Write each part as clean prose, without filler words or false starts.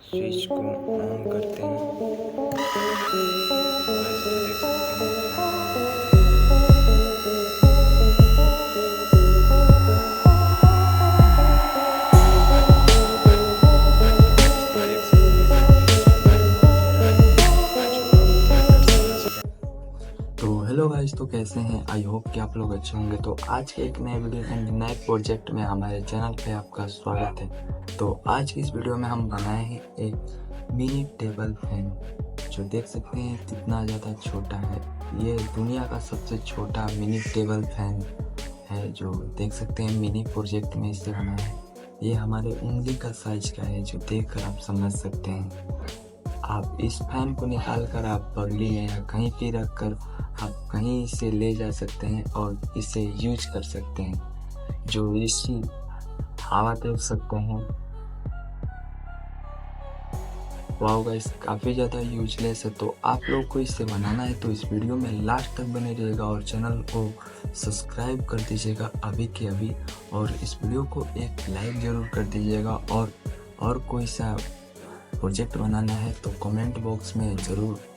Switch को on करते हैं। गाइस तो देख सकते हैं तो हेलो गाइस, तो कैसे हैं? आई होप कि आप लोग अच्छे होंगे। तो आज के एक नए वीडियो एंड नए प्रोजेक्ट में हमारे चैनल पे आपका स्वागत है। तो आज की इस वीडियो में हम बनाए हैं एक मिनी टेबल फैन, जो देख सकते हैं कितना ज़्यादा छोटा है। ये दुनिया का सबसे छोटा मिनी टेबल फैन है, जो देख सकते हैं मिनी प्रोजेक्ट में इसे बनाया है। ये हमारे उंगली का साइज का है, जो देख कर आप समझ सकते हैं। आप इस फैन को निकाल कर आप बगली में या कहीं भी रख कर आप कहीं इसे ले जा सकते हैं और इसे यूज कर सकते हैं, जो इसी हवा दे सकते हैं। वाओ गाइस, काफ़ी ज़्यादा यूजलेस है। तो आप लोग को इसे बनाना है तो इस वीडियो में लास्ट तक बने रहिएगा और चैनल को सब्सक्राइब कर दीजिएगा अभी के अभी, और इस वीडियो को एक लाइक ज़रूर कर दीजिएगा। और कोई सा प्रोजेक्ट बनाना है तो कमेंट बॉक्स में ज़रूर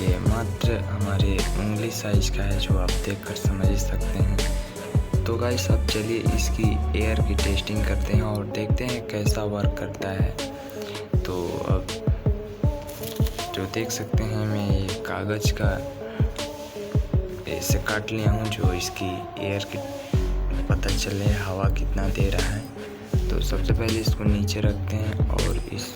ये मात्र हमारे उंगली साइज का है, जो आप देखकर समझ ही सकते हैं। तो गाइस अब चलिए इसकी एयर की टेस्टिंग करते हैं और देखते हैं कैसा वर्क करता है। तो अब जो देख सकते हैं मैं ये कागज़ का ऐसे काट लिया हूँ, जो इसकी एयर की पता चले हवा कितना दे रहा है। तो सबसे पहले इसको नीचे रखते हैं और इस